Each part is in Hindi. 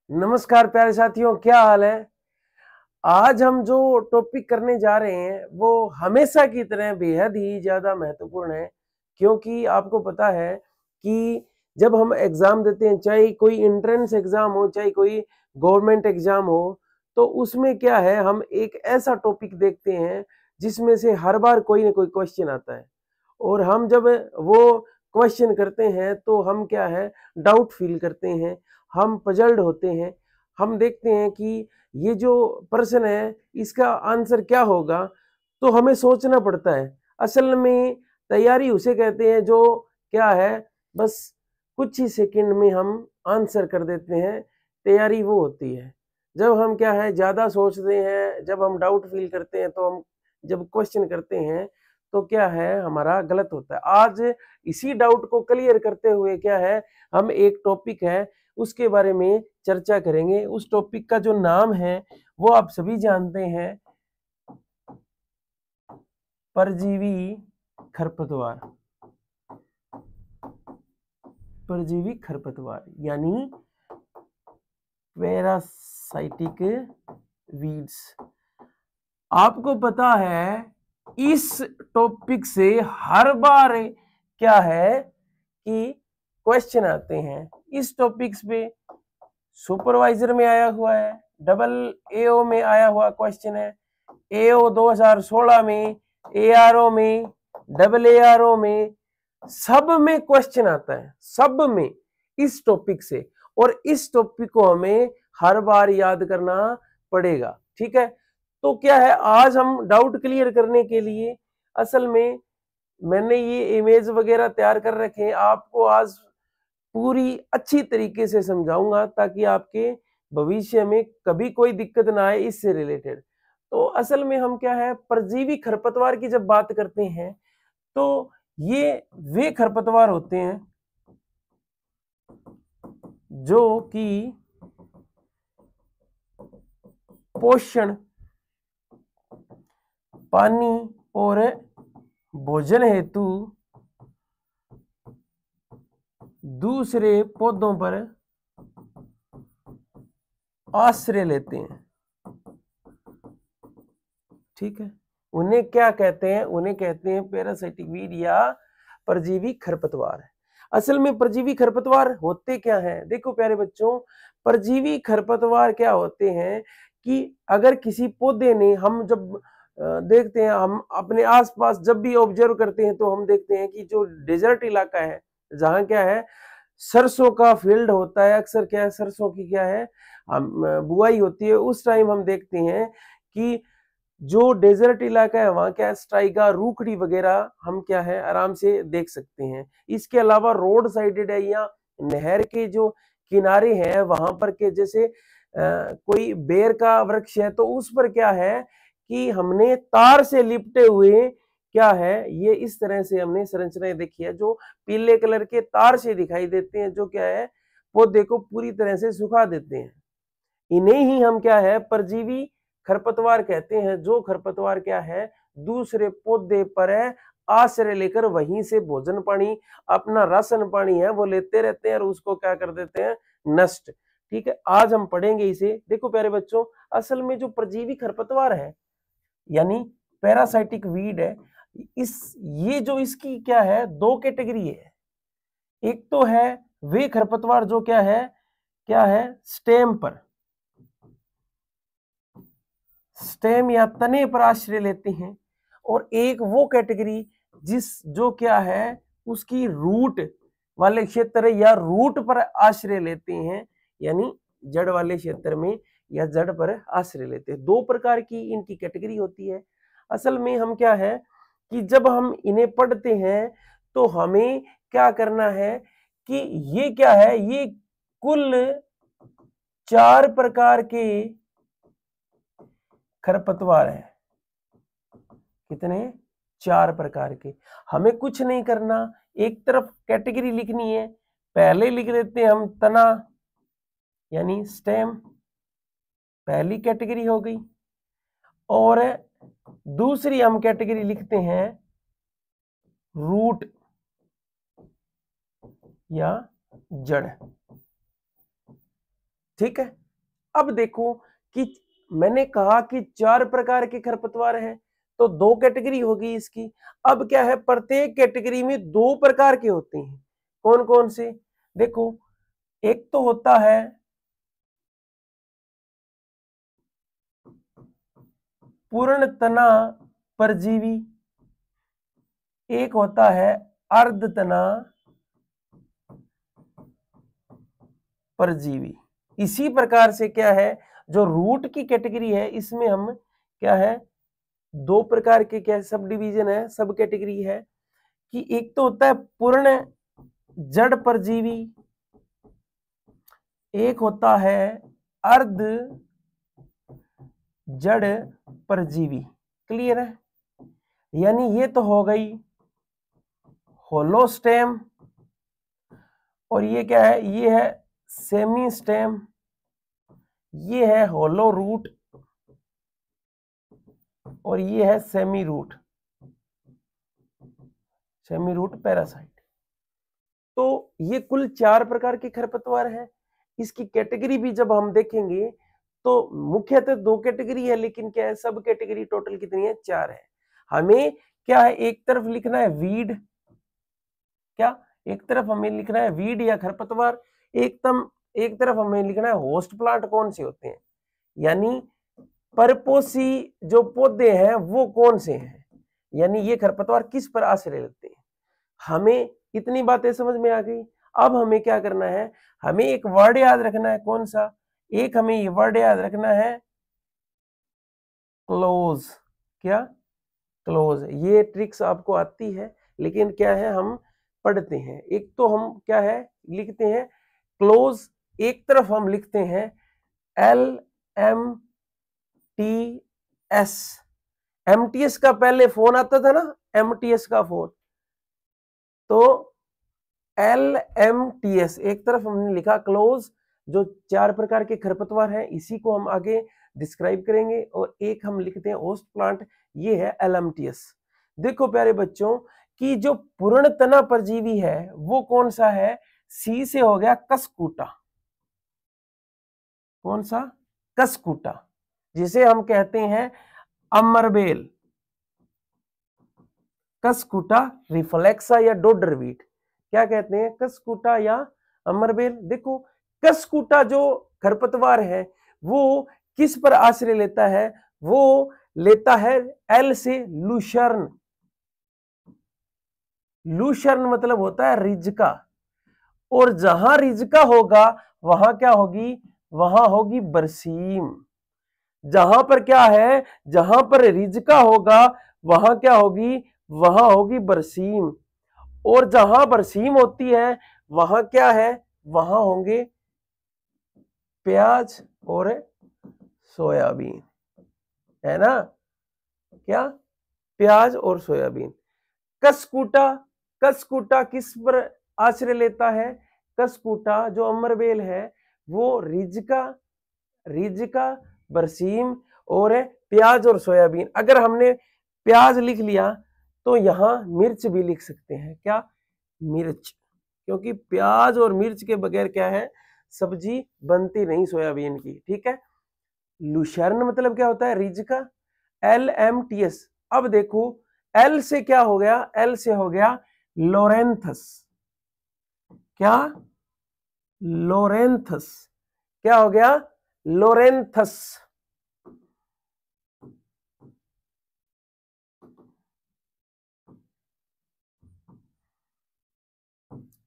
नमस्कार प्यारे साथियों, क्या हाल है। आज हम जो टॉपिक करने जा रहे हैं वो हमेशा की तरह बेहद ही ज्यादा महत्वपूर्ण है, क्योंकि आपको पता है कि जब हम एग्जाम देते हैं, चाहे कोई एंट्रेंस एग्जाम हो चाहे कोई गवर्नमेंट एग्जाम हो, तो उसमें क्या है, हम एक ऐसा टॉपिक देखते हैं जिसमें से हर बार कोई ना कोई क्वेश्चन आता है। और हम जब वो क्वेश्चन करते हैं तो हम क्या है, डाउट फील करते हैं, हम पजल्ड होते हैं। हम देखते हैं कि ये जो प्रश्न है इसका आंसर क्या होगा, तो हमें सोचना पड़ता है। असल में तैयारी उसे कहते हैं जो क्या है, बस कुछ ही सेकंड में हम आंसर कर देते हैं। तैयारी वो होती है जब हम क्या है ज्यादा सोचते हैं, जब हम डाउट फील करते हैं, तो हम जब क्वेश्चन करते हैं तो क्या है हमारा गलत होता है। आज इसी डाउट को क्लियर करते हुए क्या है, हम एक टॉपिक है उसके बारे में चर्चा करेंगे। उस टॉपिक का जो नाम है वो आप सभी जानते हैं, परजीवी खरपतवार। परजीवी खरपतवार यानी पैरासाइटिक वीड्स। आपको पता है इस टॉपिक से हर बार क्या है कि क्वेश्चन आते हैं। इस टॉपिक्स पे सुपरवाइजर में आया हुआ है, डबल एओ में आया हुआ क्वेश्चन है, एओ 2016 में, एआरओ में, डबल एआरओ में, सब में क्वेश्चन आता है, सब में इस टॉपिक से। और इस टॉपिक को हमें हर बार याद करना पड़ेगा, ठीक है। तो क्या है, आज हम डाउट क्लियर करने के लिए असल में मैंने ये इमेज वगैरह तैयार कर रखे हैं। आपको आज पूरी अच्छी तरीके से समझाऊंगा ताकि आपके भविष्य में कभी कोई दिक्कत ना आए इससे रिलेटेड। तो असल में हम क्या है, परजीवी खरपतवार की जब बात करते हैं तो ये वे खरपतवार होते हैं जो कि पोषण, पानी और भोजन हेतु दूसरे पौधों पर आश्रय लेते हैं, ठीक है। उन्हें क्या कहते हैं, उन्हें कहते हैं पैरासाइटिक वीड या परजीवी खरपतवार। असल में परजीवी खरपतवार होते क्या हैं, देखो प्यारे बच्चों, परजीवी खरपतवार क्या होते हैं कि अगर किसी पौधे ने, हम जब देखते हैं, हम अपने आसपास जब भी ऑब्जर्व करते हैं तो हम देखते हैं कि जो डेजर्ट इलाका है, जहाँ क्या है सरसों का फील्ड होता है, अक्सर क्या है सरसों की क्या है हम बुआई होती है, उस टाइम हम देखते हैं कि जो डेजर्ट इलाका है वहां क्या है स्ट्राइगा, रूखड़ी वगैरह हम क्या है आराम से देख सकते हैं। इसके अलावा रोड साइडेड है या नहर के जो किनारे हैं वहां पर के जैसे कोई बेर का वृक्ष है तो उस पर क्या है कि हमने तार से लिपटे हुए क्या है, ये इस तरह से हमने संरचनाएं देखी है जो पीले कलर के तार से दिखाई देते हैं, जो क्या है पौधे को पूरी तरह से सुखा देते हैं। इन्हें ही हम क्या है परजीवी खरपतवार कहते हैं, जो खरपतवार क्या है दूसरे पौधे पर आश्रय लेकर वहीं से भोजन पानी, अपना राशन पानी है वो लेते रहते हैं और उसको क्या कर देते हैं, नष्ट। ठीक है, आज हम पढ़ेंगे इसे। देखो प्यारे बच्चों, असल में जो परजीवी खरपतवार है यानी पैरासाइटिक वीड है, इस ये जो इसकी क्या है दो कैटेगरी है। एक तो है वे खरपतवार जो क्या है स्टेम पर, स्टेम या तने पर आश्रय लेते हैं। और एक वो कैटेगरी जो क्या है उसकी रूट वाले क्षेत्र या रूट पर आश्रय लेते हैं, यानी जड़ वाले क्षेत्र में या जड़ पर आश्रय लेते हैं। दो प्रकार की इनकी कैटेगरी होती है। असल में हम क्या है कि जब हम इन्हें पढ़ते हैं तो हमें क्या करना है कि ये क्या है, ये कुल 4 प्रकार के खरपतवार है। कितने? 4 प्रकार के। हमें कुछ नहीं करना, एक तरफ कैटेगरी लिखनी है। पहले लिख देते हैं हम तना यानी स्टेम, पहली कैटेगरी हो गई। और दूसरी हम कैटेगरी लिखते हैं रूट या जड़। ठीक है। अब देखो कि मैंने कहा कि 4 प्रकार के खरपतवार हैं, तो 2 कैटेगरी होगी इसकी। अब क्या है, प्रत्येक कैटेगरी में 2 प्रकार के होते हैं। कौन कौन से? देखो, एक तो होता है पूर्ण तना परजीवी, एक होता है अर्ध तना परजीवी। इसी प्रकार से क्या है, जो रूट की कैटेगरी है इसमें हम क्या है, 2 प्रकार के क्या सब डिवीजन है, सब कैटेगरी है कि एक तो होता है पूर्ण जड़ परजीवी, एक होता है अर्ध जड़ परजीवी। क्लियर है? यानी ये तो हो गई होलो स्टेम, और ये क्या है, ये है सेमी स्टेम, ये है होलो रूट, और ये है semi root, semi root parasite. तो ये कुल 4 प्रकार के खरपतवार हैं। इसकी कैटेगरी भी जब हम देखेंगे तो मुख्यतः 2 कैटेगरी है, लेकिन क्या है, सब कैटेगरी टोटल कितनी है, 4 है। हमें क्या है, एक तरफ लिखना है वीड, क्या एक तरफ हमें लिखना है वीड या खरपतवार, एक तरफ हमें लिखना है होस्ट प्लांट कौन से होते हैं, यानी परपोषी जो पौधे हैं वो कौन से हैं, यानी ये खरपतवार किस पर आश्रय लेते हैं। हमें इतनी बातें समझ में आ गई। अब हमें क्या करना है, हमें एक वर्ड याद रखना है। कौन सा? एक हमें ये वर्ड याद रखना है क्लोज। क्या? क्लोज। ये ट्रिक्स आपको आती है, लेकिन क्या है, हम पढ़ते हैं। एक तो हम क्या है लिखते हैं क्लोज, एक तरफ हम लिखते हैं LMTS। MTS का पहले फोन आता था ना, MTS का फोन, तो LMTS एक तरफ हमने लिखा क्लोज। जो 4 प्रकार के खरपतवार हैं इसी को हम आगे डिस्क्राइब करेंगे, और एक हम लिखते हैं होस्ट प्लांट, ये है LMTS। देखो प्यारे बच्चों कि जो पूर्ण तना परजीवी है वो कौन सा है, सी से हो गया कसकूटा। कौन सा? कसकूटा, जिसे हम कहते हैं अमरबेल, कसकूटा रिफ्लेक्सा या डोडरवीट। क्या कहते हैं, कसकूटा या अमरबेल। देखो कसकूटा जो खरपतवार है वो किस पर आश्रय लेता है, वो लेता है एल से लूशर्न। लूशर्न मतलब होता है रिजका, और जहां रिजका होगा वहां क्या होगी, वहां होगी बरसीम। जहां पर क्या है, जहां पर रिजका होगा वहां क्या होगी, वहां होगी बरसीम। और जहां बरसीम होती है वहां क्या है, वहां होंगे प्याज और सोयाबीन, है ना। क्या? प्याज और सोयाबीन। कसकूटा, कसकूटा किस पर आश्रय लेता है, कसकूटा जो अमरबेल है वो रिजका, रिजका, बरसीम और प्याज और सोयाबीन। अगर हमने प्याज लिख लिया तो यहां मिर्च भी लिख सकते हैं। क्या? मिर्च, क्योंकि प्याज और मिर्च के बगैर क्या है, सब्जी बनती नहीं सोयाबीन की। ठीक है। लुशर्न मतलब क्या होता है, रिजका। LMTS। अब देखो एल से क्या हो गया, एल से हो गया लोरेंथस। क्या? लोरेंथस। क्या हो गया, लोरेंथस।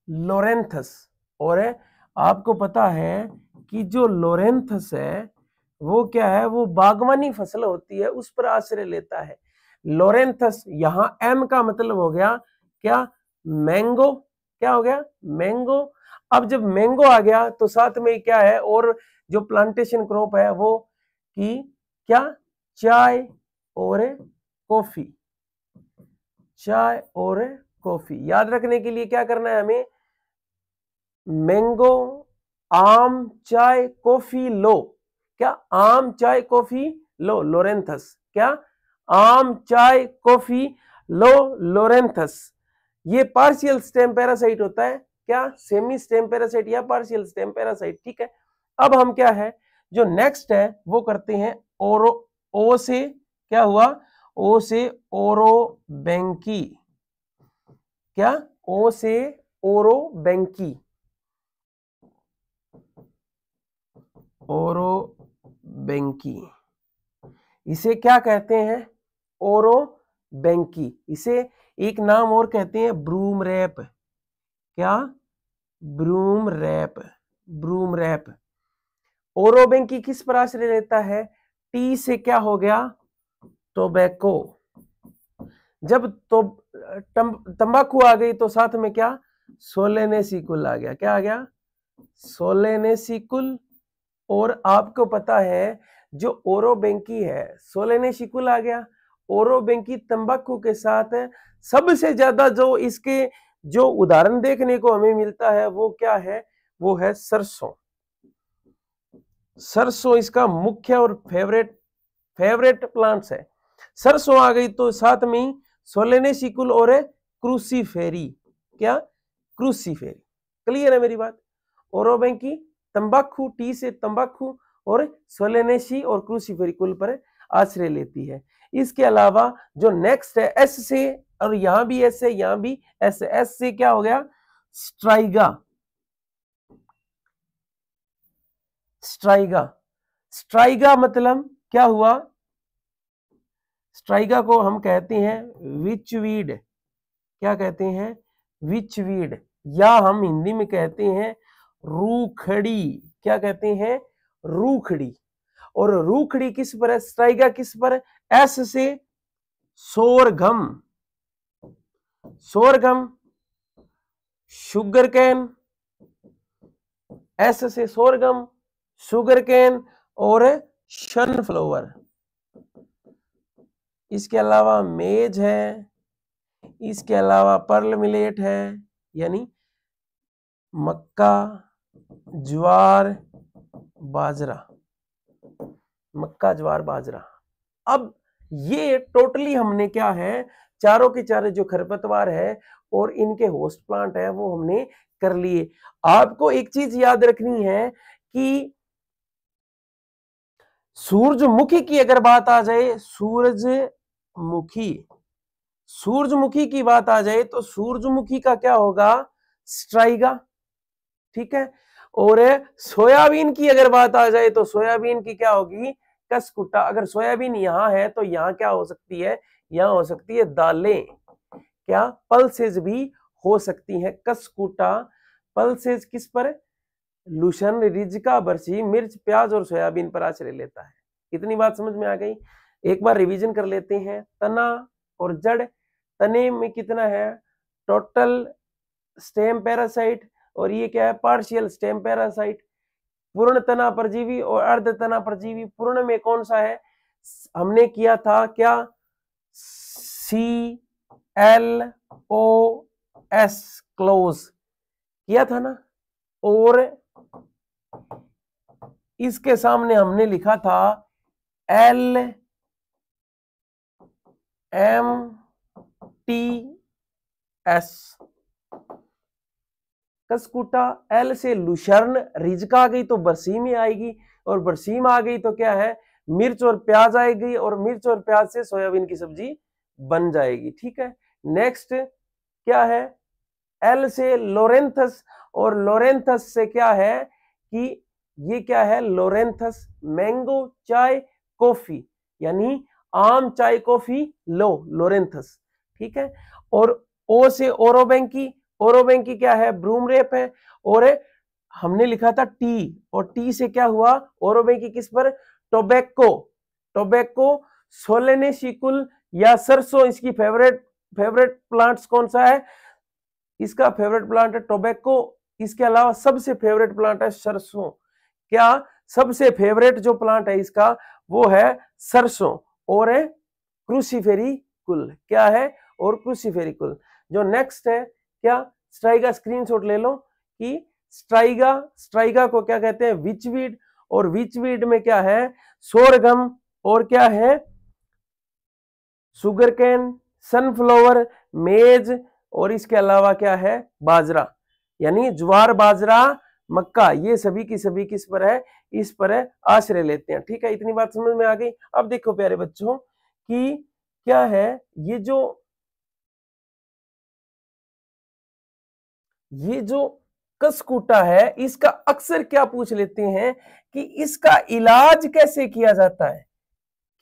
लोरेंथस। और आपको पता है कि जो लोरेंथस है वो क्या है, वो बागवानी फसल होती है उस पर आश्रय लेता है। लोरेंथस, यहां एम का मतलब हो गया क्या, मैंगो। क्या हो गया, मैंगो। अब जब मैंगो आ गया तो साथ में क्या है, और जो प्लांटेशन क्रॉप है वो की क्या, चाय और कॉफी। चाय और कॉफी याद रखने के लिए क्या करना है हमें, मैंगो, आम, चाय, कॉफी, लो। क्या? आम, चाय, कॉफी, लो, लोरेंथस। क्या? आम, चाय, कॉफी, लो, लोरेंथस। ये पार्शियल स्टेम पैरासाइट होता है। क्या? सेमी स्टेम पैरासाइट या पार्शियल स्टेम पैरासाइट। ठीक है। अब हम क्या है जो नेक्स्ट है वो करते हैं ओ से क्या हुआ, ओ से ओरोबैंकी, क्या, ओ से ओरोबैंकी, ओरोबैंकी, इसे क्या कहते हैं, ओरोबैंकी। इसे एक नाम और कहते हैं ब्रूम रैप, क्या, broom rap, broom rap. Orobanche किस पर आश्रय लेता है, टी से क्या हो गया, टोबैको। जब तो तंबाकू आ गई तो साथ में क्या, सोलेनेसिकुल आ गया, क्या आ गया, सोलेनेसिकुल। और आपको पता है जो ओरोबैंकी है सोलेनेसिकुल आ गया। ओरोबैंकी तंबाकू के साथ सबसे ज्यादा जो इसके जो उदाहरण देखने को हमें मिलता है वो क्या है, वो है सरसों। सरसों इसका मुख्य और फेवरेट प्लांट्स है। सरसों आ गई तो साथ में ही सोलेनेसिकुल और क्रूसीफेरी, क्या, क्रूसीफेरी। क्लियर है मेरी बात। ओरोबैंकी तंबाकू, टी से तंबाकू और सोलेनेसी और क्रूसीफेरी कुल पर आश्रय लेती है। इसके अलावा जो नेक्स्ट है एस से, और यहां भी एस है, यहां भी एस है, एस से क्या हो गया, स्ट्राइगा, स्ट्राइगा। स्ट्राइगा मतलब क्या हुआ, स्ट्राइगा को हम कहते हैं विचवीड, क्या कहते हैं, विचवीड, या हम हिंदी में कहते हैं रूखड़ी, क्या कहते हैं, रूखड़ी। और रूखड़ी किस पर है, स्ट्राइगा किस पर, एस से sorghum, sorghum, sugar cane, S से सोरगम, शुगर कैन और सनफ्लावर। इसके अलावा मेज है, इसके अलावा पर्ल मिलेट है, यानी मक्का, ज्वार, बाजरा, मक्का, ज्वार, बाजरा। अब ये टोटली हमने क्या है, चारों के चारों जो खरपतवार है और इनके होस्ट प्लांट है वो हमने कर लिए। आपको एक चीज याद रखनी है कि सूरजमुखी की अगर बात आ जाए, सूरजमुखी, सूरजमुखी की बात आ जाए तो सूरजमुखी का क्या होगा, स्ट्राइगा, ठीक है। और सोयाबीन की अगर बात आ जाए तो सोयाबीन की क्या होगी, कसकुटा। अगर सोयाबीन यहां है तो यहां क्या हो सकती है, यहां हो सकती है दालें, क्या, पल्सेज भी हो सकती हैं, कसकुटा। पल्सेज किस पर, लूशन, रिजका, बरसी, मिर्च, प्याज और सोयाबीन पर आश्रय लेता है। इतनी बात समझ में आ गई। एक बार रिवीजन कर लेते हैं, तना और जड़। तने में कितना है, टोटल स्टेम पैरासाइट, और ये क्या है, पार्शियल स्टेम पैरासाइट। पूर्ण तना परजीवी और अर्ध तना परजीवी। पूर्ण में कौन सा है, हमने किया था क्या, CLOS, क्लोज किया था ना। और इसके सामने हमने लिखा था LMTS, कसकुटा। एल से लुशर्न, रिजका आ गई तो बरसीम आएगी, और बरसीम आ गई तो क्या है, मिर्च और प्याज आएगी, और मिर्च और प्याज से सोयाबीन की सब्जी बन जाएगी, ठीक है। नेक्स्ट क्या है, एल से लोरेंथस, और लोरेंथस से क्या है कि ये क्या है, लोरेंथस, मैंगो, चाय, कॉफी, यानी आम, चाय, कॉफी, लो, लोरेंथस, ठीक है। और ओ से ओरोबैंकी, ओरोबैंकी क्या है, ब्रूम रेप है। और हमने लिखा था टी, और टी से क्या हुआ, ओरोबैंकी किस पर, टोबैको, टोबैको, सोलेनेसिकुल या सरसों। इसकी फेवरेट प्लांट्स कौन सा है, इसका फेवरेट प्लांट है टोबैको। इसके अलावा सबसे फेवरेट प्लांट है सरसों, क्या, सबसे फेवरेट जो प्लांट है इसका वो है सरसों। और क्रूसीफेरी कुल, क्या है, और क्रूसीफेरी कुल। जो नेक्स्ट है क्या, स्ट्राइगा, स्क्रीनशॉट ले लो कि स्ट्राइगा, स्ट्राइगा को क्या कहते हैं, विचवीड। और विचवीड में क्या है, सोरगम, और क्या है, शुगर कैन, सनफ्लावर, मेज, और इसके अलावा क्या है, बाजरा, यानी ज्वार, बाजरा, मक्का, ये सभी की सभी किस पर है, इस पर है, आश्रय लेते हैं। ठीक है, इतनी बात समझ में आ गई। अब देखो प्यारे बच्चों कि क्या है, ये जो कसकूटा है, इसका अक्सर क्या पूछ लेते हैं कि इसका इलाज कैसे किया जाता है,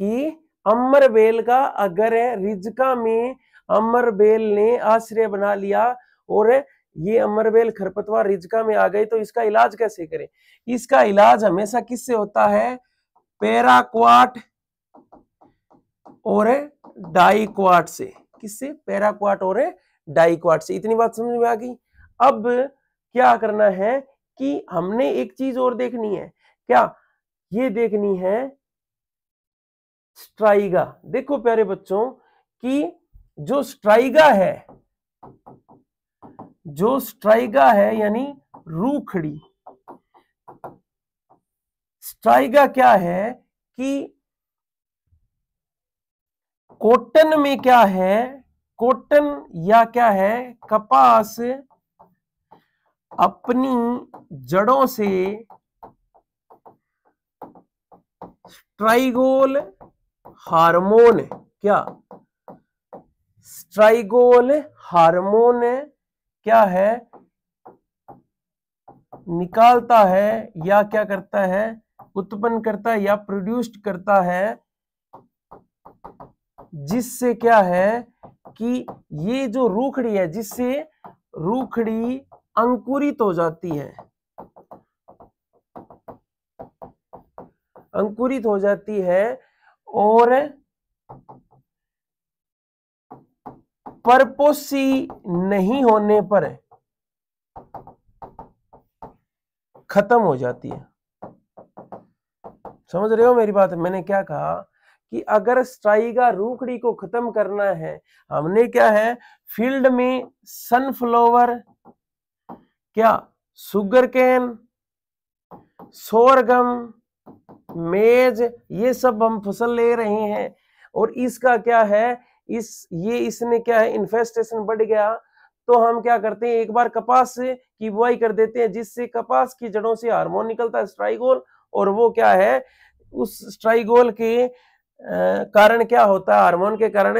कि अमरबेल का अगर रिजका में अमरबेल ने आश्रय बना लिया और ये अमरबेल खरपतवार रिजका में आ गए, तो इसका इलाज कैसे करें। इसका इलाज हमेशा किससे होता है, पैराक्वाट और डाइक्वाट से। किससे, पैराक्वाट और डाइक्वाट से। इतनी बात समझ में आ गई। अब क्या करना है कि हमने एक चीज और देखनी है, क्या, ये देखनी है स्ट्राइगा। देखो प्यारे बच्चों कि जो स्ट्राइगा है यानी रूखड़ी, स्ट्राइगा क्या है कि कॉटन में क्या है, कॉटन या क्या है, कपास अपनी जड़ों से स्ट्राइगोल हार्मोन, क्या, स्ट्राइगोल हार्मोन क्या है, निकालता है या क्या करता है, उत्पन्न करता है या प्रोड्यूस्ड करता है, जिससे क्या है कि ये जो रूखड़ी है, जिससे रूखड़ी अंकुरित हो जाती है, अंकुरित हो जाती है और परपोषी नहीं होने पर खत्म हो जाती है। समझ रहे हो मेरी बात। मैंने क्या कहा कि अगर स्ट्राइगा रूखड़ी को खत्म करना है, हमने क्या है, फील्ड में सनफ्लावर, क्या, शुगर केन, सोरगम, मेज, ये सब हम फसल ले रहे हैं और इसका क्या है, इसने क्या है, इन्फेस्टेशन बढ़ गया, तो हम क्या करते हैं, एक बार कपास की बुआई कर देते हैं, जिससे कपास की जड़ों से हार्मोन निकलता है स्ट्राइगोल, और वो क्या है, उस स्ट्राइगोल के कारण क्या होता है, हार्मोन के कारण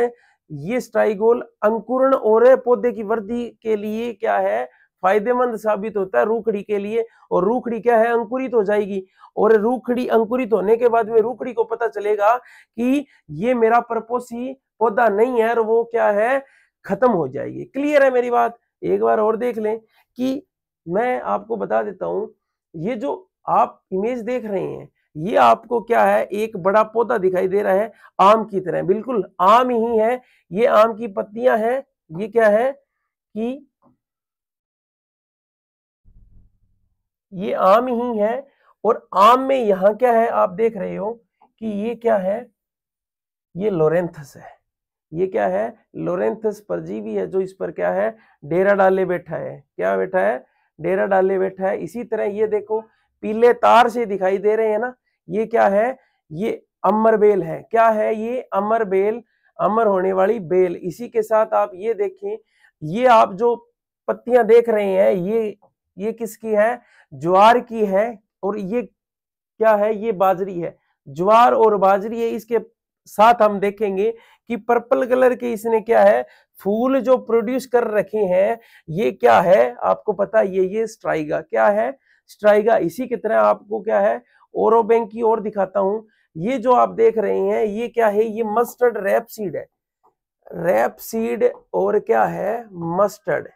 ये स्ट्राइगोल अंकुरण और पौधे की वृद्धि के लिए क्या है, फायदेमंद साबित होता है रूखड़ी के लिए, और रूखड़ी क्या है, अंकुरित हो जाएगी, और रूखड़ी अंकुरित होने के बाद में रूखड़ी को पता चलेगा कि ये मेरा परपोषी पौधा नहीं है, और वो क्या है, खत्म हो जाएगी। क्लियर है मेरी बात। एक बार और देख लें कि मैं आपको बता देता हूं, ये जो आप इमेज देख रहे हैं, ये आपको क्या है, एक बड़ा पौधा दिखाई दे रहा है आम की तरह, बिल्कुल आम ही है, ये आम की पत्तियां हैं, ये क्या है कि ये आम ही है, और आम में यहां क्या है, आप देख रहे हो कि ये क्या है, ये लोरेंथस है, ये क्या है, लोरेंथस परजीवी है, जो इस पर क्या है, डेरा डाले बैठा है। क्या बैठा है, डेरा डाले बैठा है। इसी तरह ये देखो पीले तार से दिखाई दे रहे हैं ना, ये क्या है, ये अमर बेल है। क्या है, ये अमर बेल, अमर होने वाली बेल। इसी के साथ आप ये देखें, ये आप जो पत्तियां देख रहे हैं, ये किसकी है, ज्वार की है, और ये क्या है, ये बाजरी है, ज्वार और बाजरी है। इसके साथ हम देखेंगे कि पर्पल कलर के इसने क्या है, फूल जो प्रोड्यूस कर रखे हैं, ये क्या है, आपको पता है, ये स्ट्राइगा, क्या है, स्ट्राइगा। इसी की तरह आपको क्या है, ओरोबैंक की ओर दिखाता हूं, ये जो आप देख रहे हैं, ये क्या है, ये मस्टर्ड रैपसीड है, रैपसीड और क्या है, मस्टर्ड,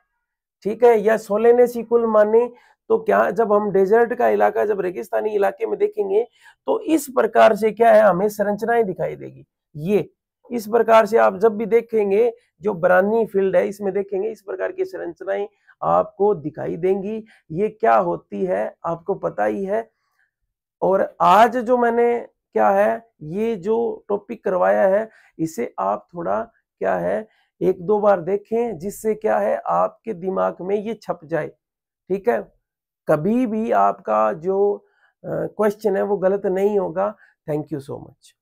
ठीक है, या सोलेनेसिकुल माने तो क्या, जब हम डेजर्ट का इलाका, जब रेगिस्तानी इलाके में देखेंगे, तो इस प्रकार से क्या है, हमें संरचनाएं दिखाई देगी। ये इस प्रकार से आप जब भी देखेंगे, जो बरानी फील्ड है, इसमें देखेंगे, इस प्रकार की संरचनाएं आपको दिखाई देंगी। ये क्या होती है आपको पता ही है। और आज जो मैंने क्या है, ये जो टॉपिक करवाया है, इसे आप थोड़ा क्या है, एक दो बार देखें, जिससे क्या है, आपके दिमाग में ये छप जाए। ठीक है, कभी भी आपका जो क्वेश्चन है वो गलत नहीं होगा। Thank you so much.